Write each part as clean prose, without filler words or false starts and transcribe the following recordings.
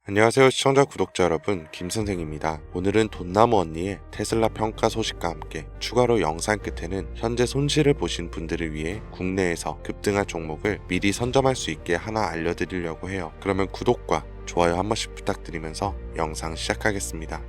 안녕하세요 시청자 구독자 여러분, 김선생입니다. 오늘은 돈나무 언니의 테슬라 평가 소식과 함께 추가로 영상 끝에는 현재 손실을 보신 분들을 위해 국내에서 급등한 종목을 미리 선점할 수 있게 하나 알려드리려고 해요. 그러면 구독과 좋아요 한 번씩 부탁드리면서 영상 시작하겠습니다.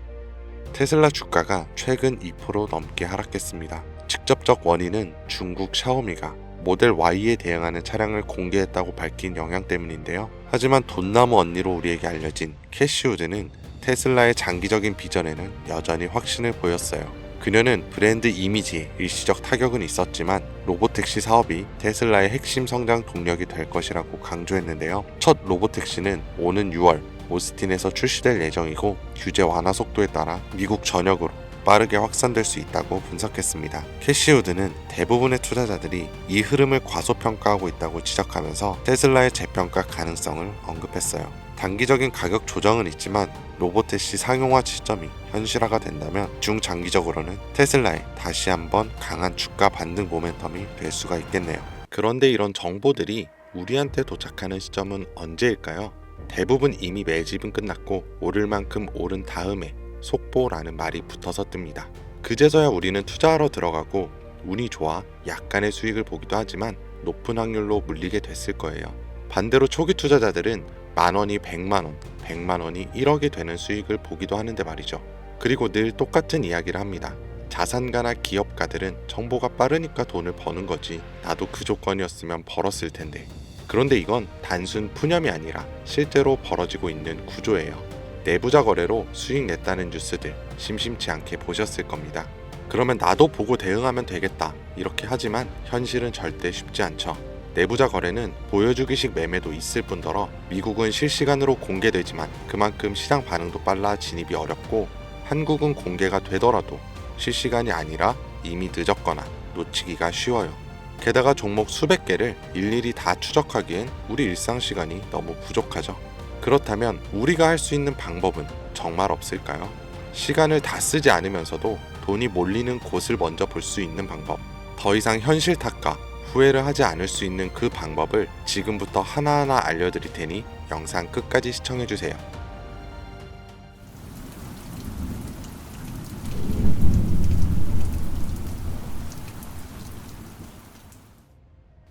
테슬라 주가가 최근 2% 넘게 하락했습니다. 직접적 원인은 중국 샤오미가 모델 Y에 대응하는 차량을 공개했다고 밝힌 영향 때문인데요. 하지만 돈나무 언니로 우리에게 알려진 캐시우드는 테슬라의 장기적인 비전에는 여전히 확신을 보였어요. 그녀는 브랜드 이미지에 일시적 타격은 있었지만 로보택시 사업이 테슬라의 핵심 성장 동력이 될 것이라고 강조했는데요. 첫 로보택시는 오는 6월 오스틴에서 출시될 예정이고, 규제 완화 속도에 따라 미국 전역으로 빠르게 확산될 수 있다고 분석했습니다. 캐시우드는 대부분의 투자자들이 이 흐름을 과소평가하고 있다고 지적하면서 테슬라의 재평가 가능성을 언급했어요. 단기적인 가격 조정은 있지만 로보택시 상용화 시점이 현실화가 된다면 중장기적으로는 테슬라에 다시 한번 강한 주가 반등 모멘텀이 될 수가 있겠네요. 그런데 이런 정보들이 우리한테 도착하는 시점은 언제일까요? 대부분 이미 매집은 끝났고 오를 만큼 오른 다음에 속보라는 말이 붙어서 뜹니다. 그제서야 우리는 투자하러 들어가고 운이 좋아 약간의 수익을 보기도 하지만 높은 확률로 물리게 됐을 거예요. 반대로 초기 투자자들은 만원이 100만원, 100만원이 1억이 되는 수익을 보기도 하는데 말이죠. 그리고 늘 똑같은 이야기를 합니다. 자산가나 기업가들은 정보가 빠르니까 돈을 버는 거지, 나도 그 조건이었으면 벌었을 텐데. 그런데 이건 단순 푸념이 아니라 실제로 벌어지고 있는 구조예요. 내부자 거래로 수익 냈다는 뉴스들 심심치 않게 보셨을 겁니다. 그러면 나도 보고 대응하면 되겠다 이렇게 하지만 현실은 절대 쉽지 않죠. 내부자 거래는 보여주기식 매매도 있을 뿐더러 미국은 실시간으로 공개되지만 그만큼 시장 반응도 빨라 진입이 어렵고, 한국은 공개가 되더라도 실시간이 아니라 이미 늦었거나 놓치기가 쉬워요. 게다가 종목 수백 개를 일일이 다 추적하기엔 우리 일상 시간이 너무 부족하죠. 그렇다면 우리가 할 수 있는 방법은 정말 없을까요? 시간을 다 쓰지 않으면서도 돈이 몰리는 곳을 먼저 볼 수 있는 방법, 더 이상 현실 탓과 후회를 하지 않을 수 있는 그 방법을 지금부터 하나하나 알려드릴 테니 영상 끝까지 시청해주세요.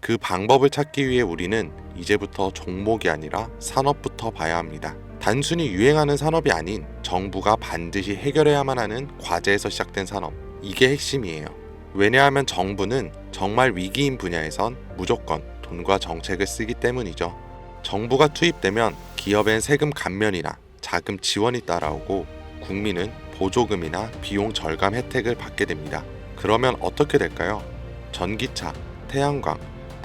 그 방법을 찾기 위해 우리는 이제부터 종목이 아니라 산업부터 봐야 합니다. 단순히 유행하는 산업이 아닌 정부가 반드시 해결해야만 하는 과제에서 시작된 산업, 이게 핵심이에요. 왜냐하면 정부는 정말 위기인 분야에선 무조건 돈과 정책을 쓰기 때문이죠. 정부가 투입되면 기업엔 세금 감면이나 자금 지원이 따라오고 국민은 보조금이나 비용 절감 혜택을 받게 됩니다. 그러면 어떻게 될까요? 전기차, 태양광,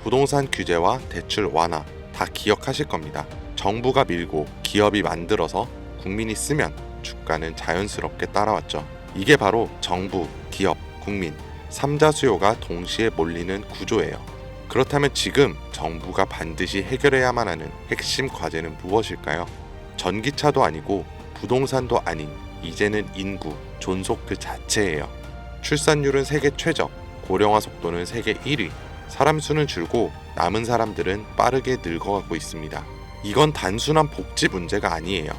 부동산 규제와 대출 완화 다 기억하실 겁니다. 정부가 밀고 기업이 만들어서 국민이 쓰면 주가는 자연스럽게 따라왔죠. 이게 바로 정부, 기업, 국민 3자 수요가 동시에 몰리는 구조예요. 그렇다면 지금 정부가 반드시 해결해야만 하는 핵심 과제는 무엇일까요? 전기차도 아니고 부동산도 아닌 이제는 인구, 존속 그 자체예요. 출산율은 세계 최저, 고령화 속도는 세계 1위, 사람 수는 줄고 남은 사람들은 빠르게 늙어가고 있습니다. 이건 단순한 복지 문제가 아니에요.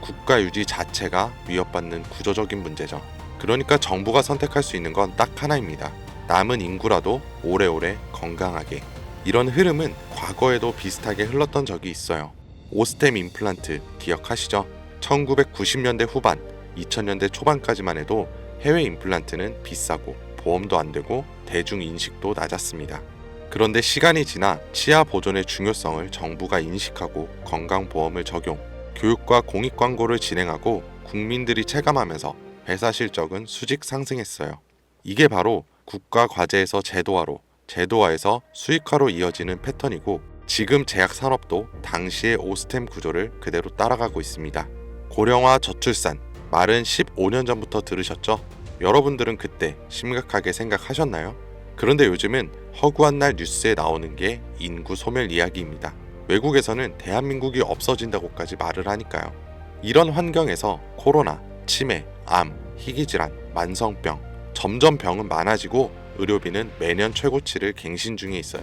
국가 유지 자체가 위협받는 구조적인 문제죠. 그러니까 정부가 선택할 수 있는 건 딱 하나입니다. 남은 인구라도 오래오래 건강하게. 이런 흐름은 과거에도 비슷하게 흘렀던 적이 있어요. 오스템 임플란트 기억하시죠? 1990년대 후반, 2000년대 초반까지만 해도 해외 임플란트는 비싸고 보험도 안 되고 대중 인식도 낮았습니다. 그런데 시간이 지나 치아 보존의 중요성을 정부가 인식하고 건강보험을 적용, 교육과 공익 광고를 진행하고 국민들이 체감하면서 회사 실적은 수직 상승했어요. 이게 바로 국가 과제에서 제도화로, 제도화에서 수익화로 이어지는 패턴이고, 지금 제약 산업도 당시의 오스템 구조를 그대로 따라가고 있습니다. 고령화 저출산, 말은 15년 전부터 들으셨죠? 여러분들은 그때 심각하게 생각하셨나요? 그런데 요즘은 허구한 날 뉴스에 나오는 게 인구 소멸 이야기입니다. 외국에서는 대한민국이 없어진다고까지 말을 하니까요. 이런 환경에서 코로나, 치매, 암, 희귀질환, 만성병, 점점 병은 많아지고 의료비는 매년 최고치를 갱신 중에 있어요.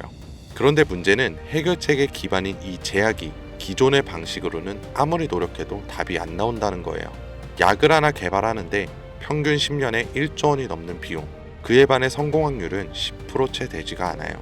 그런데 문제는 해결책의 기반인 이 제약이 기존의 방식으로는 아무리 노력해도 답이 안 나온다는 거예요. 약을 하나 개발하는데 평균 10년에 1조 원이 넘는 비용, 그에 반해 성공 확률은 10% 채 되지가 않아요.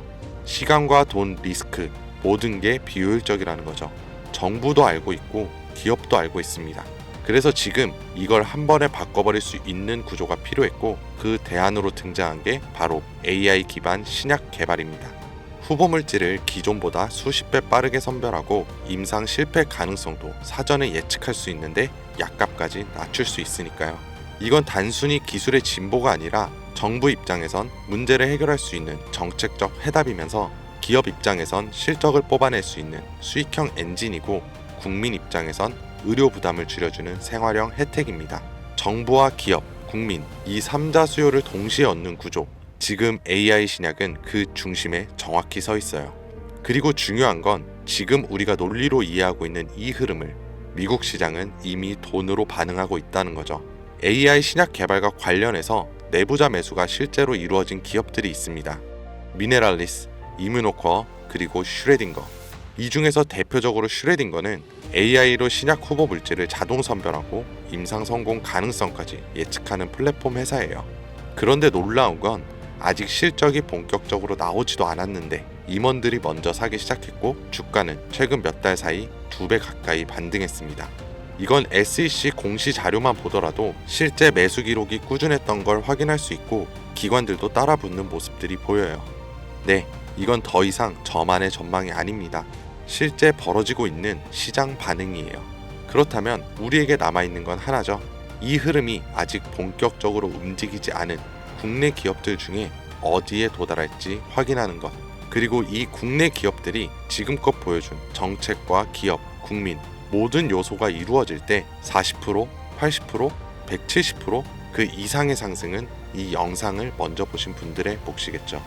시간과 돈, 리스크 모든 게 비효율적이라는 거죠. 정부도 알고 있고 기업도 알고 있습니다. 그래서 지금 이걸 한 번에 바꿔버릴 수 있는 구조가 필요했고, 그 대안으로 등장한 게 바로 AI 기반 신약 개발입니다. 후보 물질을 기존보다 수십 배 빠르게 선별하고 임상 실패 가능성도 사전에 예측할 수 있는데 약값까지 낮출 수 있으니까요. 이건 단순히 기술의 진보가 아니라 정부 입장에선 문제를 해결할 수 있는 정책적 해답이면서 기업 입장에선 실적을 뽑아낼 수 있는 수익형 엔진이고, 국민 입장에선 의료 부담을 줄여주는 생활형 혜택입니다. 정부와 기업, 국민 이 3자 수요를 동시에 얻는 구조, 지금 AI 신약은 그 중심에 정확히 서 있어요. 그리고 중요한 건 지금 우리가 논리로 이해하고 있는 이 흐름을 미국 시장은 이미 돈으로 반응하고 있다는 거죠. AI 신약 개발과 관련해서 내부자 매수가 실제로 이루어진 기업들이 있습니다. 미네랄리스, 이뮤노코어, 그리고 슈레딩거. 이 중에서 대표적으로 슈레딩거는 AI로 신약 후보 물질을 자동 선별하고 임상 성공 가능성까지 예측하는 플랫폼 회사예요. 그런데 놀라운 건 아직 실적이 본격적으로 나오지도 않았는데 임원들이 먼저 사기 시작했고, 주가는 최근 몇 달 사이 2배 가까이 반등했습니다. 이건 SEC 공시 자료만 보더라도 실제 매수 기록이 꾸준했던 걸 확인할 수 있고, 기관들도 따라붙는 모습들이 보여요. 네, 이건 더 이상 저만의 전망이 아닙니다. 실제 벌어지고 있는 시장 반응이에요. 그렇다면 우리에게 남아있는 건 하나죠. 이 흐름이 아직 본격적으로 움직이지 않은 국내 기업들 중에 어디에 도달할지 확인하는 것, 그리고 이 국내 기업들이 지금껏 보여준 정책과 기업, 국민 모든 요소가 이루어질 때 40%, 80%, 170% 그 이상의 상승은 이 영상을 먼저 보신 분들의 몫이겠죠.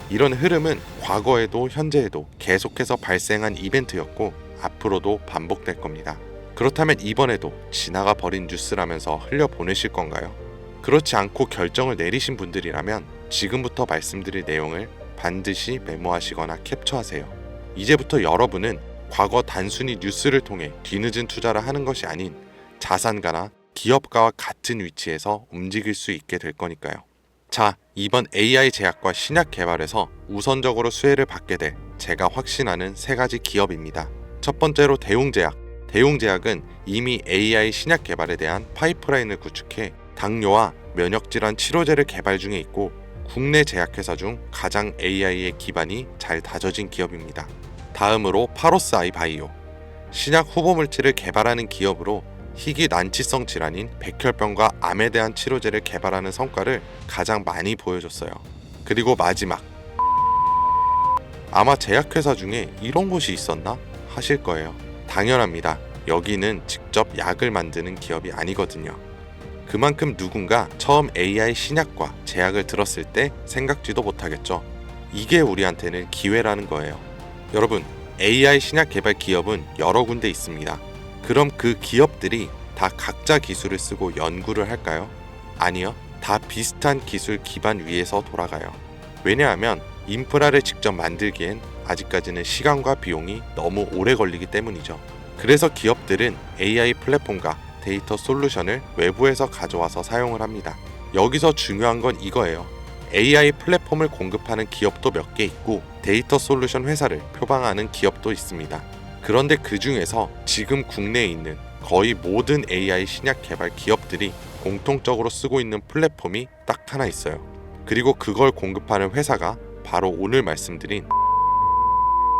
이런 흐름은 과거에도 현재에도 계속해서 발생한 이벤트였고 앞으로도 반복될 겁니다. 그렇다면 이번에도 지나가 버린 뉴스라면서 흘려보내실 건가요? 그렇지 않고 결정을 내리신 분들이라면 지금부터 말씀드릴 내용을 반드시 메모하시거나 캡처하세요. 이제부터 여러분은 과거 단순히 뉴스를 통해 뒤늦은 투자를 하는 것이 아닌 자산가나 기업가와 같은 위치에서 움직일 수 있게 될 거니까요. 자, 이번 AI 제약과 신약 개발에서 우선적으로 수혜를 받게 될 제가 확신하는 3가지 기업입니다. 첫 번째로 대웅제약. 대웅제약은 이미 AI 신약 개발에 대한 파이프라인을 구축해 당뇨와 면역질환 치료제를 개발 중에 있고, 국내 제약회사 중 가장 AI의 기반이 잘 다져진 기업입니다. 다음으로 파로스아이 바이오. 신약 후보 물질을 개발하는 기업으로 희귀 난치성 질환인 백혈병과 암에 대한 치료제를 개발하는 성과를 가장 많이 보여줬어요. 그리고 마지막, 아마 제약회사 중에 이런 곳이 있었나 하실 거예요. 당연합니다. 여기는 직접 약을 만드는 기업이 아니거든요. 그만큼 누군가 처음 AI 신약과 제약을 들었을 때 생각지도 못하겠죠. 이게 우리한테는 기회라는 거예요. 여러분, AI 신약 개발 기업은 여러 군데 있습니다. 그럼 그 기업들이 다 각자 기술을 쓰고 연구를 할까요? 아니요. 다 비슷한 기술 기반 위에서 돌아가요. 왜냐하면 인프라를 직접 만들기엔 아직까지는 시간과 비용이 너무 오래 걸리기 때문이죠. 그래서 기업들은 AI 플랫폼과 데이터 솔루션을 외부에서 가져와서 사용을 합니다. 여기서 중요한 건 이거예요. AI 플랫폼을 공급하는 기업도 몇 개 있고 데이터 솔루션 회사를 표방하는 기업도 있습니다. 그런데 그 중에서 지금 국내에 있는 거의 모든 AI 신약 개발 기업들이 공통적으로 쓰고 있는 플랫폼이 딱 하나 있어요. 그리고 그걸 공급하는 회사가 바로 오늘 말씀드린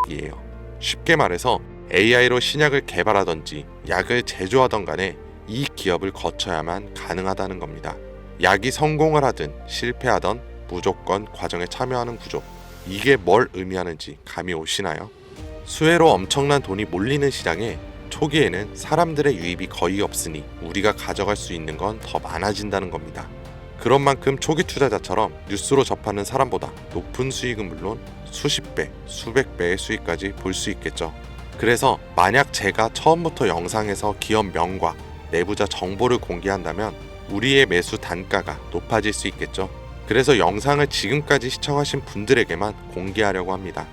이에요. 쉽게 말해서 AI로 신약을 개발하던지 약을 제조하던 간에 이 기업을 거쳐야만 가능하다는 겁니다. 약이 성공을 하든 실패하던 무조건 과정에 참여하는 구조. 이게 뭘 의미하는지 감이 오시나요? 수혜로 엄청난 돈이 몰리는 시장에 초기에는 사람들의 유입이 거의 없으니 우리가 가져갈 수 있는 건 더 많아진다는 겁니다. 그런 만큼 초기 투자자처럼 뉴스로 접하는 사람보다 높은 수익은 물론 수십 배, 수백 배의 수익까지 볼 수 있겠죠. 그래서 만약 제가 처음부터 영상에서 기업 명과 내부자 정보를 공개한다면 우리의 매수 단가가 높아질 수 있겠죠. 그래서 영상을 지금까지 시청하신 분들에게만 공개하려고 합니다.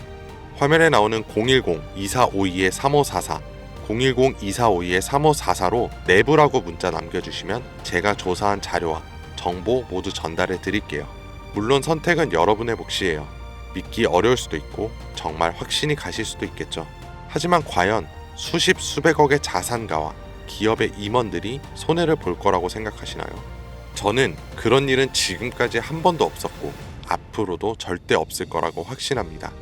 화면에 나오는 010-2452-3544 010-2452-3544로 내부라고 문자 남겨주시면 제가 조사한 자료와 정보 모두 전달해 드릴게요. 물론 선택은 여러분의 몫이에요. 믿기 어려울 수도 있고 정말 확신이 가실 수도 있겠죠. 하지만 과연 수십 수백억의 자산가와 기업의 임원들이 손해를 볼 거라고 생각하시나요? 저는 그런 일은 지금까지 한 번도 없었고 앞으로도 절대 없을 거라고 확신합니다.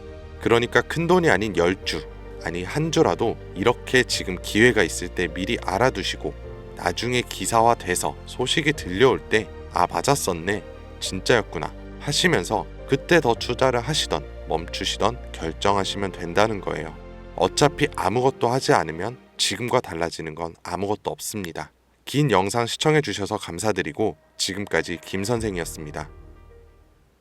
그러니까 큰돈이 아닌 10주, 아니 한 주라도 이렇게 지금 기회가 있을 때 미리 알아두시고 나중에 기사화돼서 소식이 들려올 때 아 맞았었네, 진짜였구나 하시면서 그때 더 투자를 하시던 멈추시던 결정하시면 된다는 거예요. 어차피 아무것도 하지 않으면 지금과 달라지는 건 아무것도 없습니다. 긴 영상 시청해주셔서 감사드리고 지금까지 김 선생이었습니다.